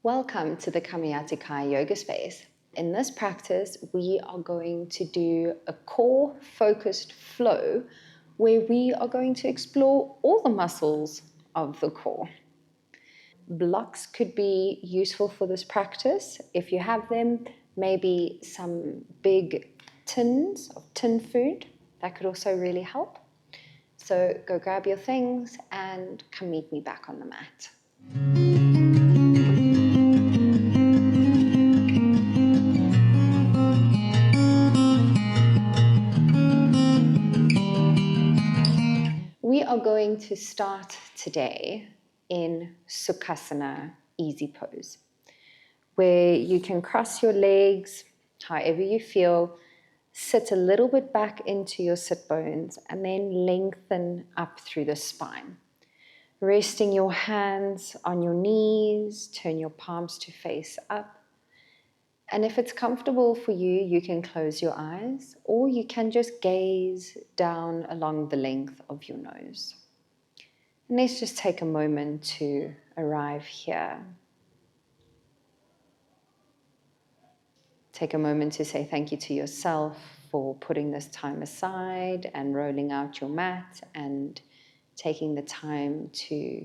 Welcome to the Kamayati yoga space. In this practice, we are going to do a core focused flow where we are going to explore all the muscles of the core. Blocks could be useful for this practice. If you have them, maybe some big tins of tin food, that could also really help. So go grab your things and come meet me back on the mat. We are going to start today in Sukhasana, easy pose, where you can cross your legs however you feel, sit a little bit back into your sit bones, and then lengthen up through the spine. Resting your hands on your knees, turn your palms to face up. And if it's comfortable for you, you can close your eyes, or you can just gaze down along the length of your nose. And let's just take a moment to arrive here. Take a moment to say thank you to yourself for putting this time aside and rolling out your mat and taking the time to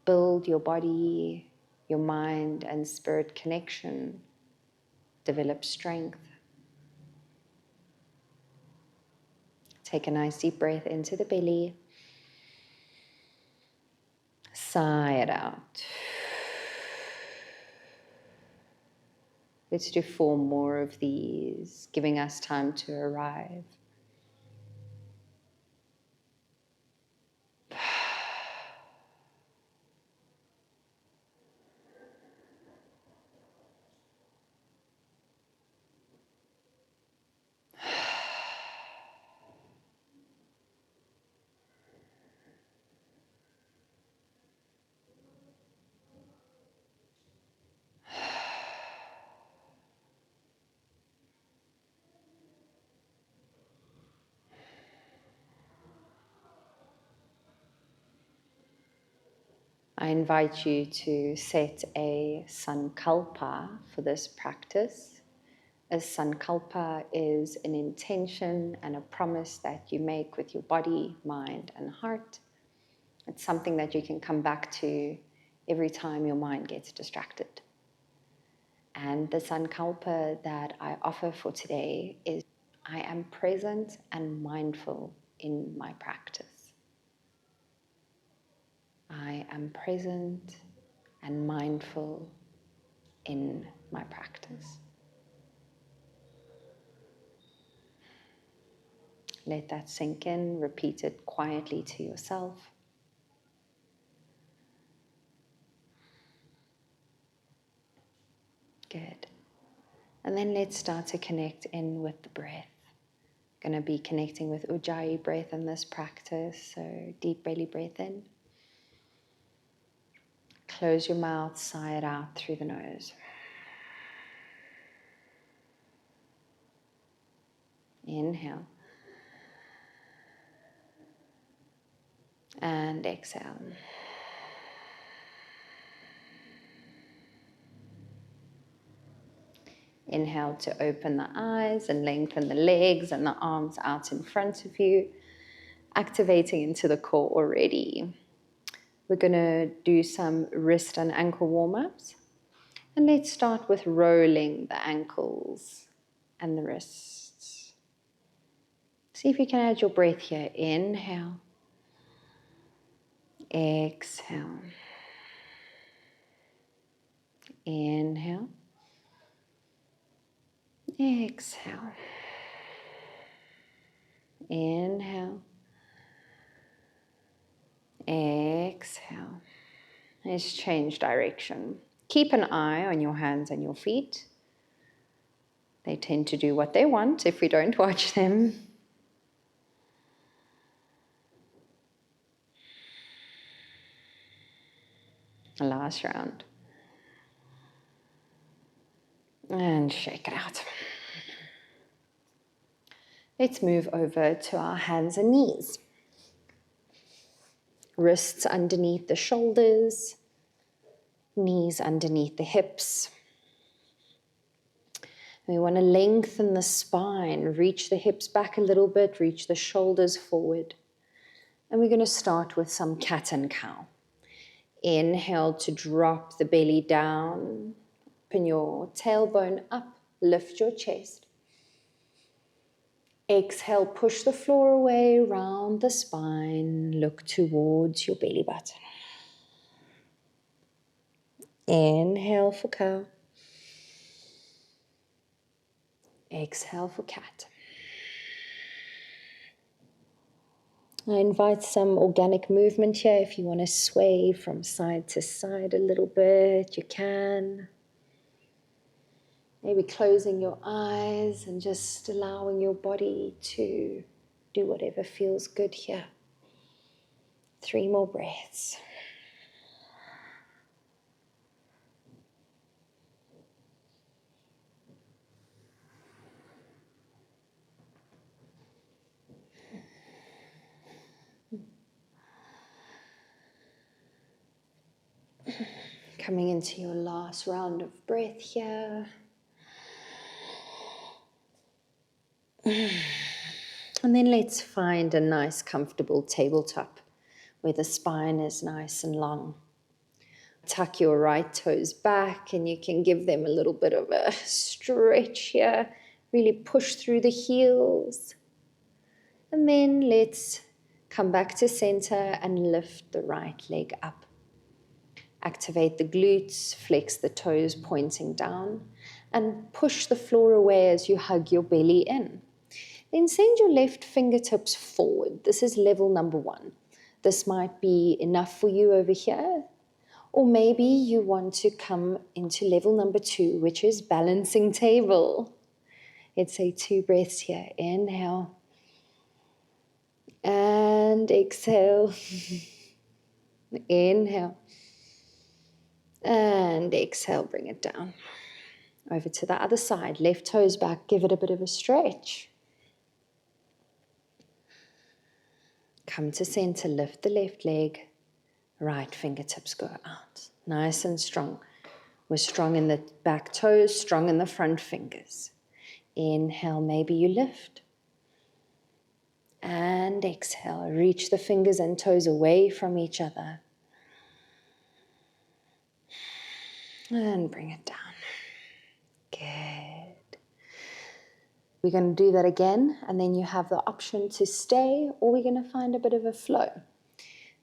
build your body, your mind and spirit connection, develop strength. Take a nice deep breath into the belly. Sigh it out. Let's do 4 more of these, giving us time to arrive. I invite you to set a sankalpa for this practice. A sankalpa is an intention and a promise that you make with your body, mind, and heart. It's something that you can come back to every time your mind gets distracted. And the sankalpa that I offer for today is I am present and mindful in my practice. I am present and mindful in my practice. Let that sink in, repeat it quietly to yourself. Good. And then let's start to connect in with the breath. Going to be connecting with Ujjayi breath in this practice, so deep belly breath in. Close your mouth, sigh it out through the nose. Inhale. And exhale. Inhale to open the eyes and lengthen the legs and the arms out in front of you, activating into the core already. We're going to do some wrist and ankle warm-ups. And let's start with rolling the ankles and the wrists. See if you can add your breath here. Inhale. Exhale. Inhale. Exhale. Inhale. Exhale. Let's change direction. Keep an eye on your hands and your feet. They tend to do what they want if we don't watch them. Last round. And shake it out. Let's move over to our hands and knees. Wrists underneath the shoulders. Knees underneath the hips. We want to lengthen the spine, reach the hips back a little bit, reach the shoulders forward. And we're going to start with some cat and cow. Inhale to drop the belly down, open your tailbone up, lift your chest. Exhale, push the floor away, round the spine, look towards your belly button. Inhale for cow. Exhale for cat. I invite some organic movement here. If you want to sway from side to side a little bit, you can. Maybe closing your eyes and just allowing your body to do whatever feels good here. 3 more breaths. Coming into your last round of breath here. And then let's find a nice comfortable tabletop where the spine is nice and long. Tuck your right toes back and you can give them a little bit of a stretch here. Really push through the heels. And then let's come back to center and lift the right leg up. Activate the glutes, flex the toes pointing down, and push the floor away as you hug your belly in. Then send your left fingertips forward. This is level number 1. This might be enough for you over here. Or maybe you want to come into level number 2, which is balancing table. Let's say 2 breaths here. Inhale. And exhale. Inhale. And exhale, bring it down. Over to the other side. Left toes back. Give it a bit of a stretch. Come to center. Lift the left leg. Right fingertips go out. Nice and strong. We're strong in the back toes, strong in the front fingers. Inhale, maybe you lift. And exhale, reach the fingers and toes away from each other. And bring it down. Good. We're going to do that again, and then you have the option to stay, or we're going to find a bit of a flow.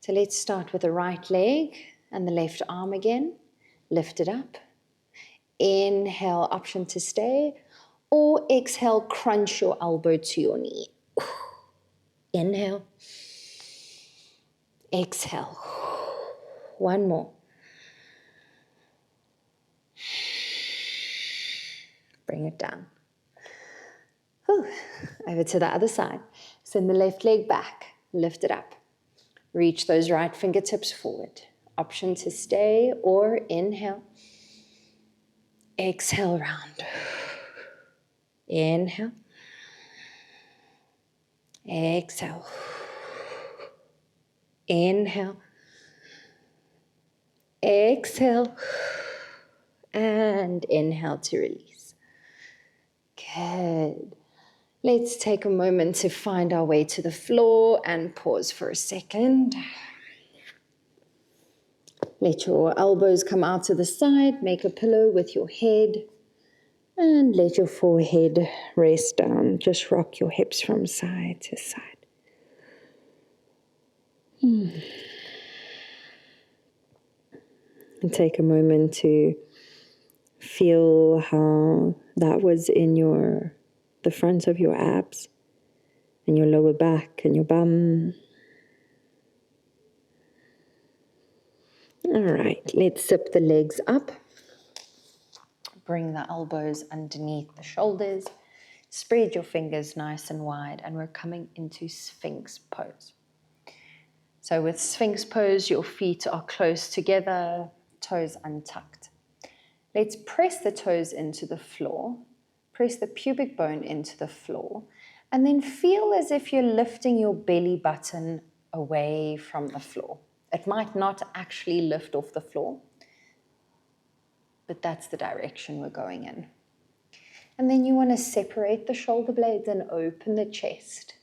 So let's start with the right leg and the left arm again. Lift it up. Inhale, option to stay, or exhale, crunch your elbow to your knee. Inhale. Exhale. One more. Bring it down. Over to the other side. Send the left leg back. Lift it up. Reach those right fingertips forward. Option to stay or inhale. Exhale, round. Inhale. Exhale. Inhale. Exhale. And inhale to release. Good. Let's take a moment to find our way to the floor and pause for a second. Let your elbows come out to the side. Make a pillow with your head. And let your forehead rest down. Just rock your hips from side to side. And take a moment to feel how that was in the front of your abs and your lower back and your bum. All right, let's zip the legs up. Bring the elbows underneath the shoulders. Spread your fingers nice and wide, and we're coming into Sphinx pose. So with Sphinx pose, your feet are close together, toes untucked. Let's press the toes into the floor, press the pubic bone into the floor, and then feel as if you're lifting your belly button away from the floor. It might not actually lift off the floor, but that's the direction we're going in. And then you want to separate the shoulder blades and open the chest.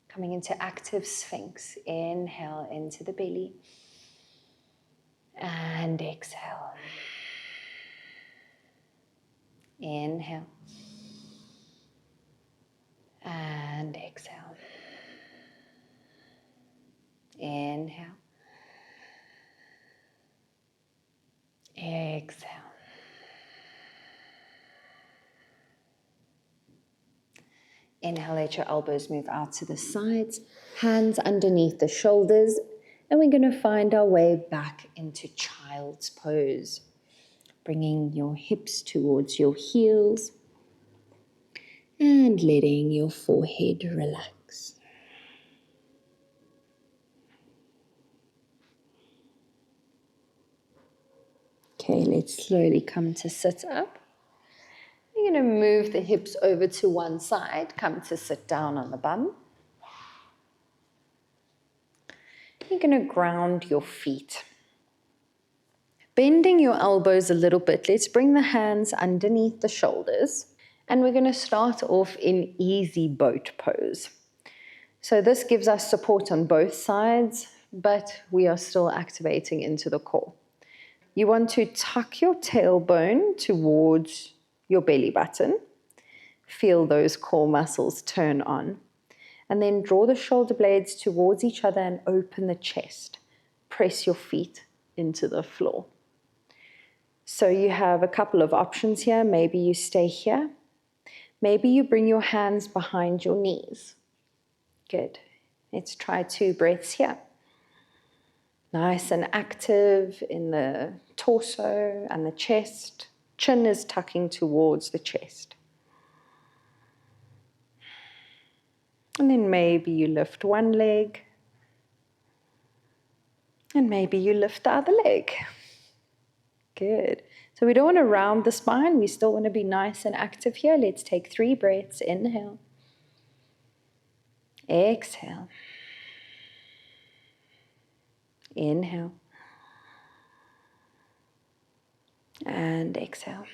Coming into active sphinx. Inhale into the belly. And exhale. Inhale. And exhale. Inhale. Exhale. Inhale, let your elbows move out to the sides, hands underneath the shoulders, and we're going to find our way back into child's pose. Bringing your hips towards your heels and letting your forehead relax. Okay, let's slowly come to sit up. You're going to move the hips over to one side, come to sit down on the bum. You're going to ground your feet. Bending your elbows a little bit, let's bring the hands underneath the shoulders. And we're going to start off in easy boat pose. So this gives us support on both sides, but we are still activating into the core. You want to tuck your tailbone towards your belly button. Feel those core muscles turn on. And then draw the shoulder blades towards each other and open the chest. Press your feet into the floor. So you have a couple of options here. Maybe you stay here. Maybe you bring your hands behind your knees. Good. Let's try 2 breaths here. Nice and active in the torso and the chest. Chin is tucking towards the chest. And then maybe you lift one leg. And maybe you lift the other leg. Good. So we don't want to round the spine. We still want to be nice and active here. Let's take 3 breaths. Inhale. Exhale. Inhale. And exhale.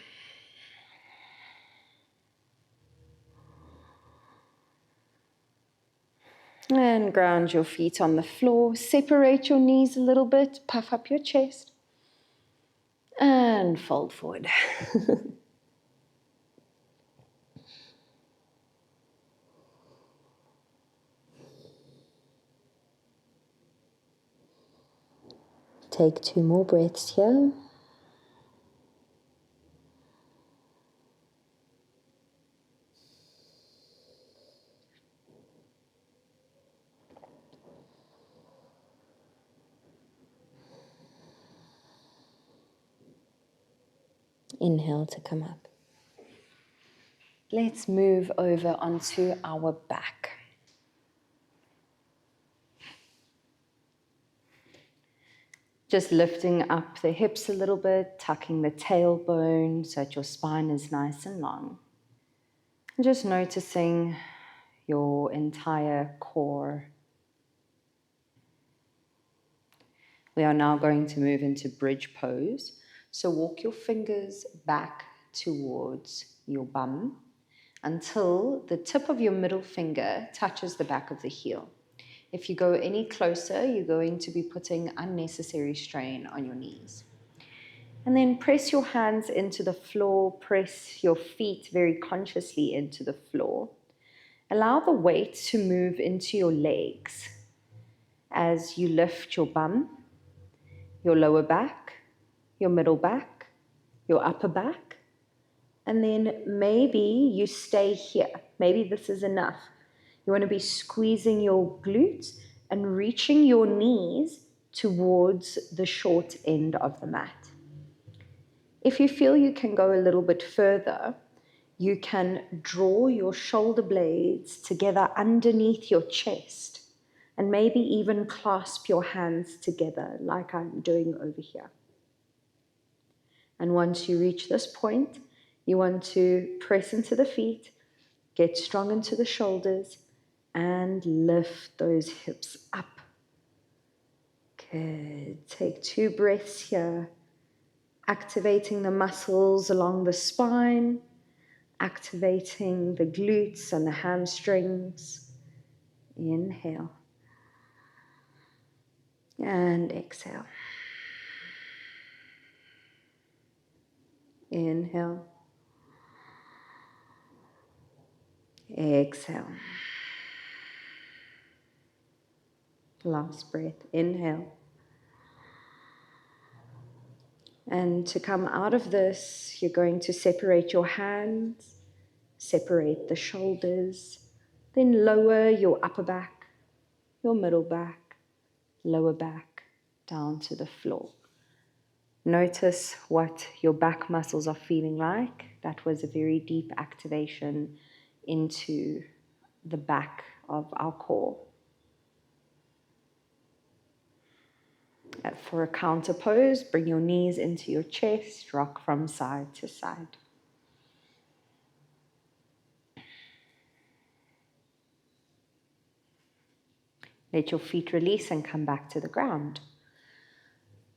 And ground your feet on the floor. Separate your knees a little bit. Puff up your chest. And fold forward. Take 2 more breaths here. Inhale to come up. Let's move over onto our back. Just lifting up the hips a little bit, tucking the tailbone so that your spine is nice and long. And just noticing your entire core. We are now going to move into bridge pose. So walk your fingers back towards your bum until the tip of your middle finger touches the back of the heel. If you go any closer, you're going to be putting unnecessary strain on your knees. And then press your hands into the floor, press your feet very consciously into the floor. Allow the weight to move into your legs as you lift your bum, your lower back, your middle back, your upper back, and then maybe you stay here. Maybe this is enough. You want to be squeezing your glutes and reaching your knees towards the short end of the mat. If you feel you can go a little bit further, you can draw your shoulder blades together underneath your chest and maybe even clasp your hands together like I'm doing over here. And once you reach this point, you want to press into the feet, get strong into the shoulders, and lift those hips up. Good. Take 2 breaths here. activating the muscles along the spine, activating the glutes and the hamstrings. Inhale and exhale. Inhale. Exhale. Last breath. Inhale. And to come out of this, you're going to separate your hands, separate the shoulders, then lower your upper back, your middle back, lower back, down to the floor. Notice what your back muscles are feeling like. That was a very deep activation into the back of our core. For a counter pose, bring your knees into your chest, rock from side to side. Let your feet release and come back to the ground.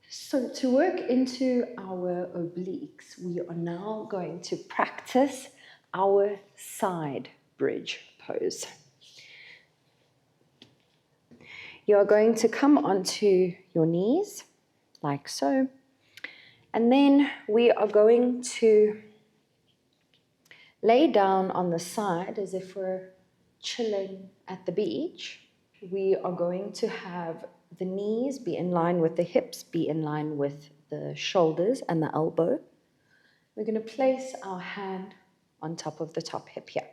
So to work into our obliques, we are now going to practice our side bridge pose. You are going to come onto your knees, like so. And then we are going to lay down on the side as if we're chilling at the beach. We are going to have the knees be in line with the hips, be in line with the shoulders and the elbow. We're going to place our hand on top of the top hip here.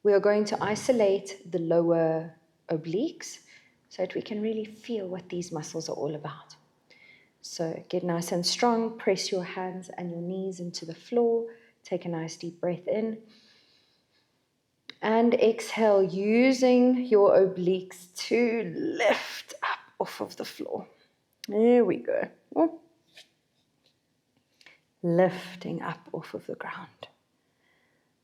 We are going to isolate the lower obliques so that we can really feel what these muscles are all about. So get nice and strong, press your hands and your knees into the floor, take a nice deep breath in. And exhale, using your obliques to lift up off of the floor. There we go. Oh. Lifting up off of the ground.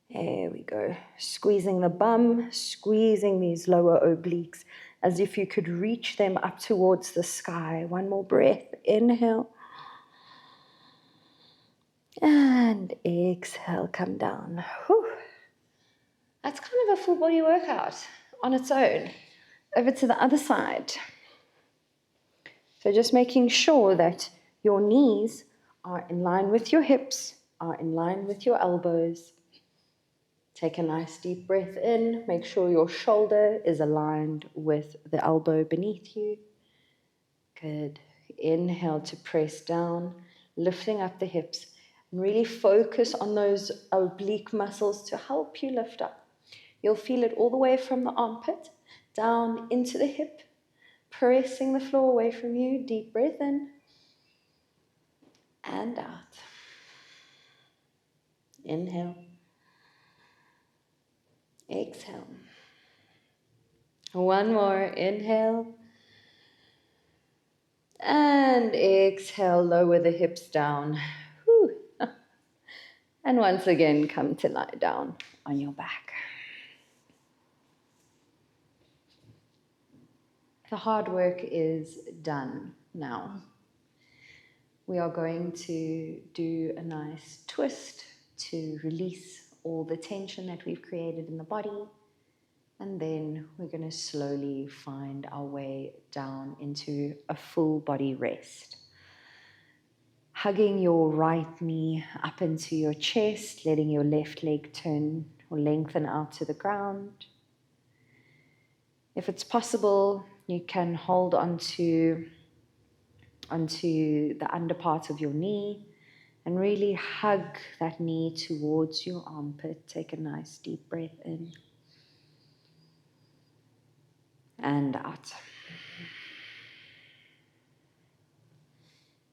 There we go. Squeezing the bum, squeezing these lower obliques as if you could reach them up towards the sky. One more breath. Inhale. And exhale, come down. Whew. That's kind of a full body workout on its own. Over to the other side. So just making sure that your knees are in line with your hips, are in line with your elbows. Take a nice deep breath in. Make sure your shoulder is aligned with the elbow beneath you. Good. Inhale to press down, lifting up the hips. And really focus on those oblique muscles to help you lift up. You'll feel it all the way from the armpit down into the hip, pressing the floor away from you. Deep breath in and out. Inhale. Exhale. One more. Inhale. And exhale. Lower the hips down. Whew. And once again, come to lie down on your back. The hard work is done now. We are going to do a nice twist to release all the tension that we've created in the body. And then we're going to slowly find our way down into a full body rest. Hugging your right knee up into your chest, letting your left leg turn or lengthen out to the ground. If it's possible, you can hold onto the under part of your knee and really hug that knee towards your armpit. Take a nice deep breath in and out.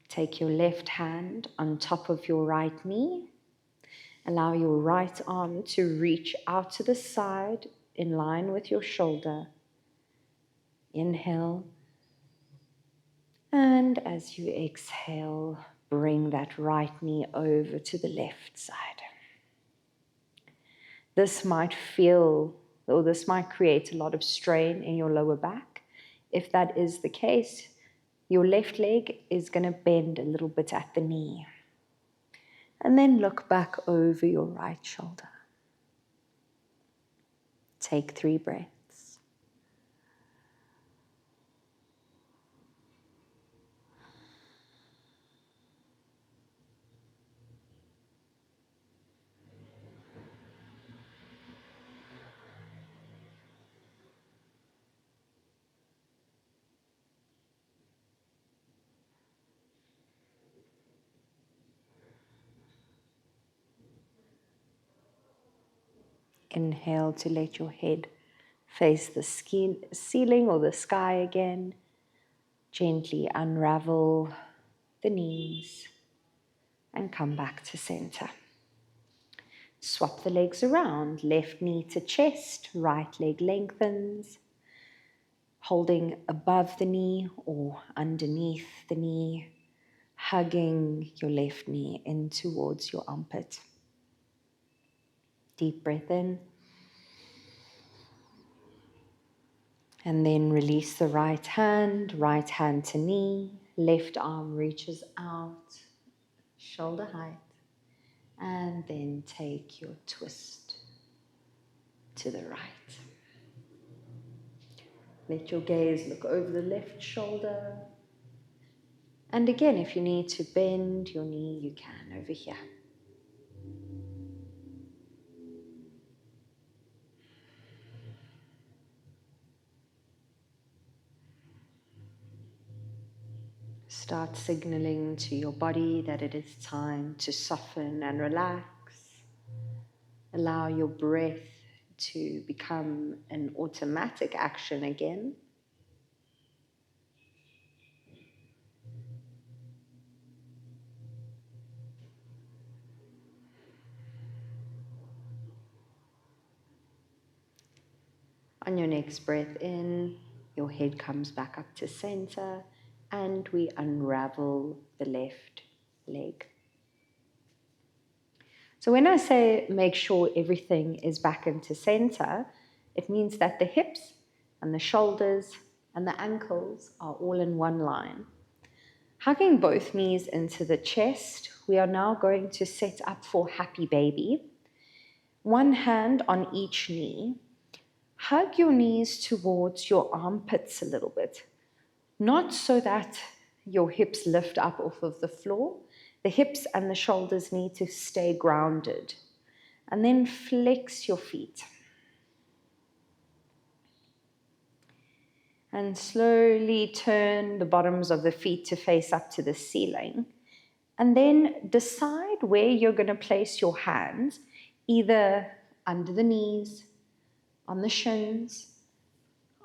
Take your left hand on top of your right knee. Allow your right arm to reach out to the side in line with your shoulder. Inhale. And as you exhale, bring that right knee over to the left side. This might create a lot of strain in your lower back. If that is the case, Your left leg is going to bend a little bit at the knee. And then look back over your right shoulder. Take 3 breaths. Inhale to let your head face the ceiling or the sky again. Gently unravel the knees and come back to center. Swap the legs around, left knee to chest, right leg lengthens, holding above the knee or underneath the knee, hugging your left knee in towards your armpit. Deep breath in. And then release the right hand to knee, left arm reaches out, shoulder height, and then take your twist to the right. Let your gaze look over the left shoulder. And again, if you need to bend your knee, you can over here. Start signaling to your body that it is time to soften and relax. Allow your breath to become an automatic action again. On your next breath in, your head comes back up to center and we unravel the left leg. So when I say make sure everything is back into center, it means that the hips and the shoulders and the ankles are all in one line. Hugging both knees into the chest, we are now going to set up for happy baby. One hand on each knee. Hug your knees towards your armpits a little bit. Not so that your hips lift up off of the floor. The hips and the shoulders need to stay grounded. And then flex your feet. And slowly turn the bottoms of the feet to face up to the ceiling. And then decide where you're going to place your hands, either under the knees, on the shins,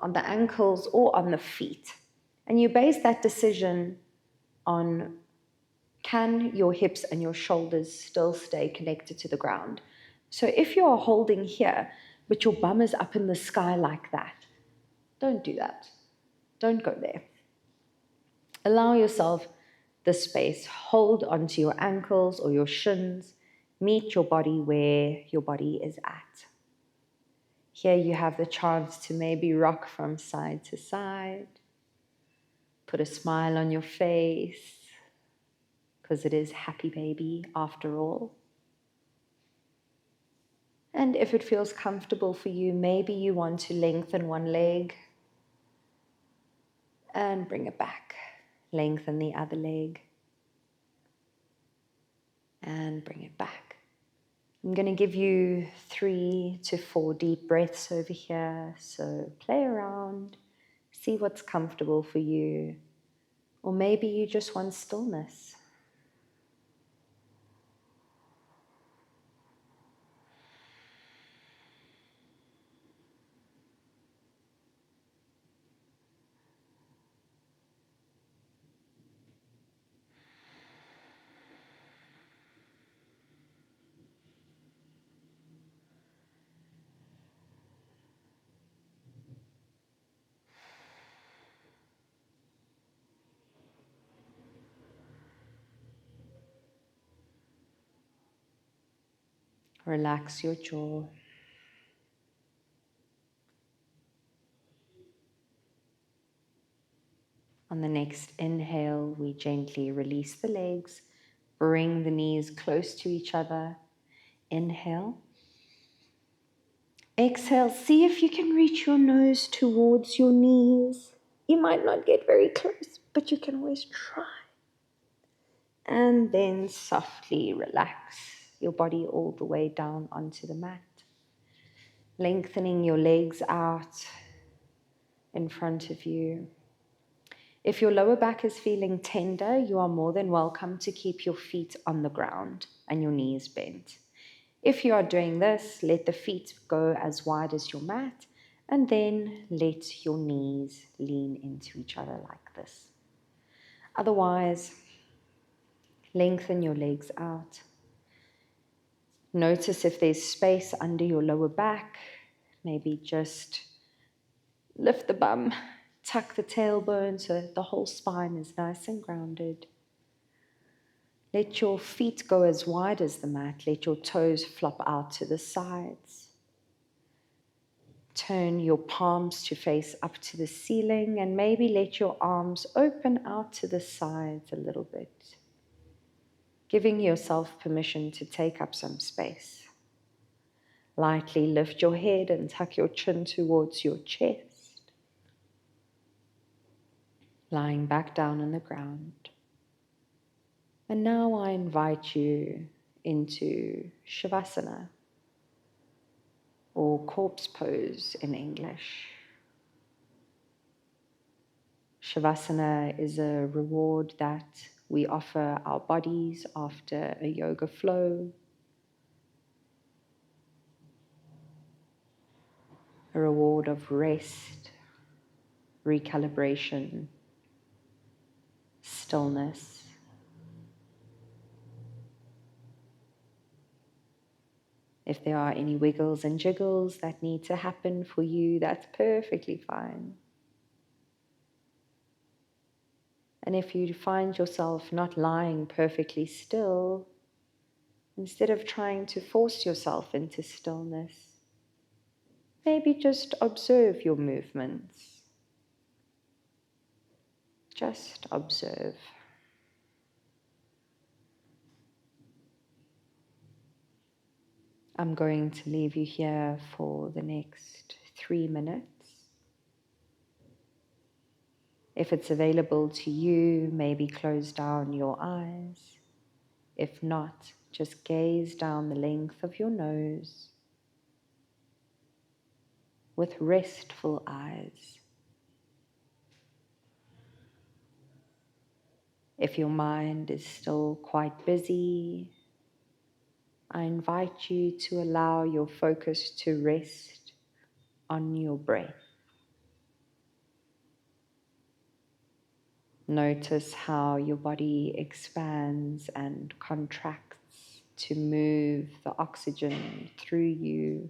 on the ankles, or on the feet. And you base that decision on, can your hips and your shoulders still stay connected to the ground? So if you're holding here, but your bum is up in the sky like that, don't do that. Don't go there. Allow yourself the space. Hold onto your ankles or your shins. Meet your body where your body is at. Here you have the chance to maybe rock from side to side. Put a smile on your face, because it is happy baby after all. And if it feels comfortable for you, maybe you want to lengthen one leg and bring it back. Lengthen the other leg and bring it back. I'm going to give you 3 to 4 deep breaths over here. So play around, see what's comfortable for you. Or maybe you just want stillness. Relax your jaw. On the next inhale, we gently release the legs, bring the knees close to each other. Inhale. Exhale, see if you can reach your nose towards your knees. You might not get very close, but you can always try. And then softly relax your body all the way down onto the mat. Lengthening your legs out in front of you. If your lower back is feeling tender, you are more than welcome to keep your feet on the ground and your knees bent. If you are doing this, let the feet go as wide as your mat, and then let your knees lean into each other like this. Otherwise, lengthen your legs out. Notice if there's space under your lower back. Maybe just lift the bum, tuck the tailbone so that the whole spine is nice and grounded. Let your feet go as wide as the mat. Let your toes flop out to the sides. Turn your palms to face up to the ceiling, and maybe let your arms open out to the sides a little bit, giving yourself permission to take up some space. Lightly lift your head and tuck your chin towards your chest. Lying back down on the ground. And now I invite you into Shavasana, or corpse pose in English. Shavasana is a reward that we offer our bodies after a yoga flow, a reward of rest, recalibration, stillness. If there are any wiggles and jiggles that need to happen for you, that's perfectly fine. And if you find yourself not lying perfectly still, instead of trying to force yourself into stillness, maybe just observe your movements. Just observe. I'm going to leave you here for the next 3 minutes. If it's available to you, maybe close down your eyes. If not, just gaze down the length of your nose with restful eyes. If your mind is still quite busy, I invite you to allow your focus to rest on your breath. Notice how your body expands and contracts to move the oxygen through you.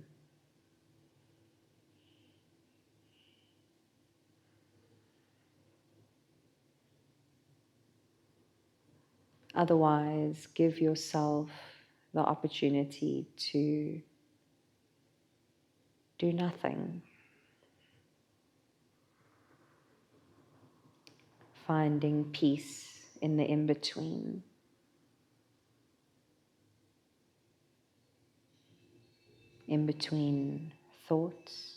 Otherwise, give yourself the opportunity to do nothing. Finding peace in the in-between. In between thoughts,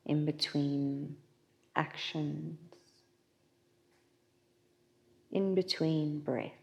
in between actions, in between breaths.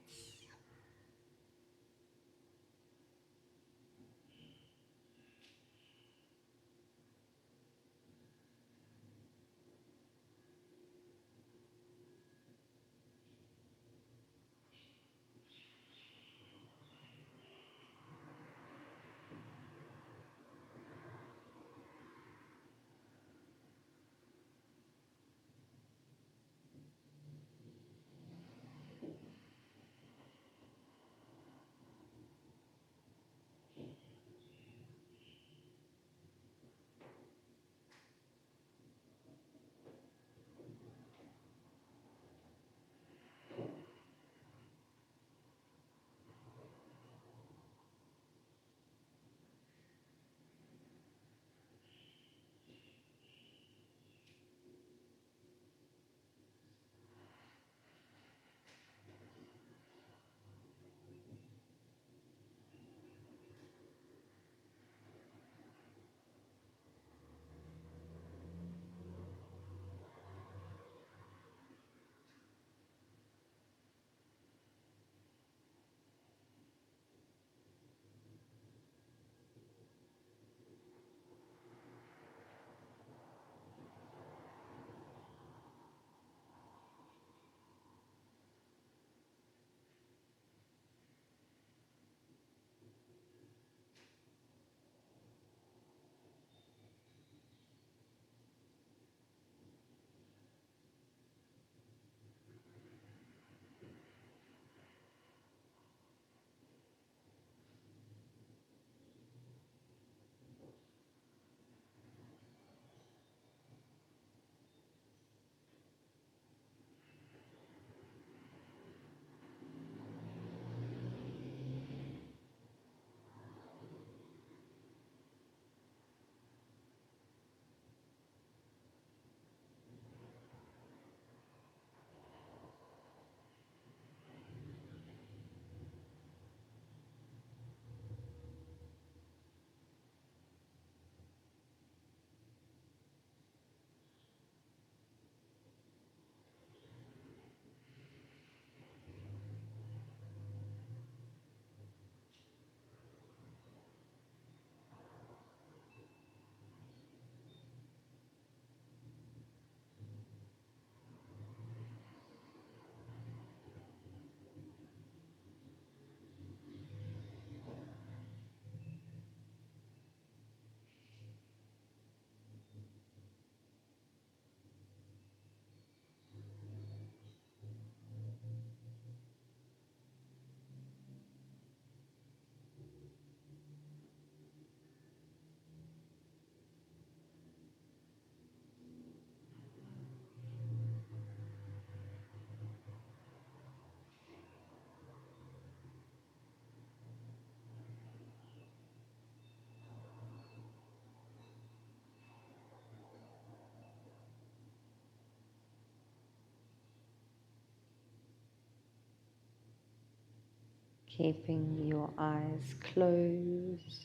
Keeping your eyes closed.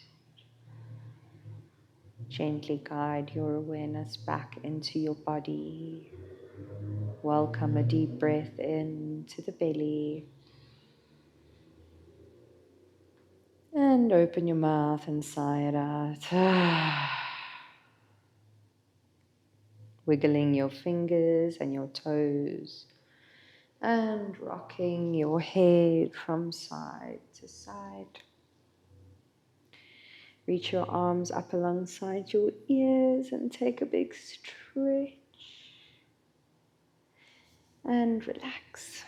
Gently guide your awareness back into your body. Welcome a deep breath into the belly. And open your mouth and sigh it out. Wiggling your fingers and your toes. And rocking your head from side to side. Reach your arms up alongside your ears and take a big stretch. And relax.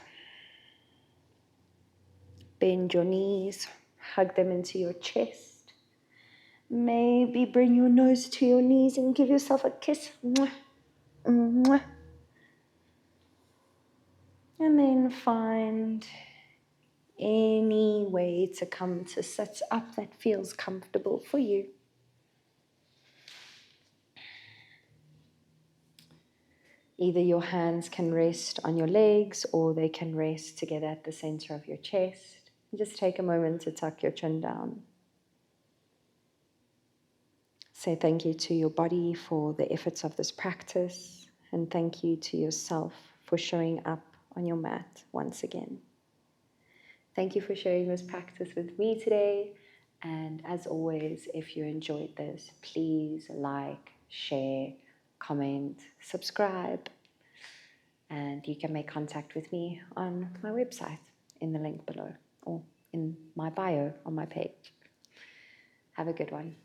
Bend your knees, hug them into your chest. Maybe bring your nose to your knees and give yourself a kiss. Mwah. Mwah. And then find any way to come to sit up that feels comfortable for you. Either your hands can rest on your legs or they can rest together at the center of your chest. Just take a moment to tuck your chin down. Say thank you to your body for the efforts of this practice, and thank you to yourself for showing up on your mat once again. Thank you for sharing this practice with me today, and as always, if you enjoyed this, please like, share, comment, subscribe, and you can make contact with me on my website in the link below or in my bio on my page. Have a good one.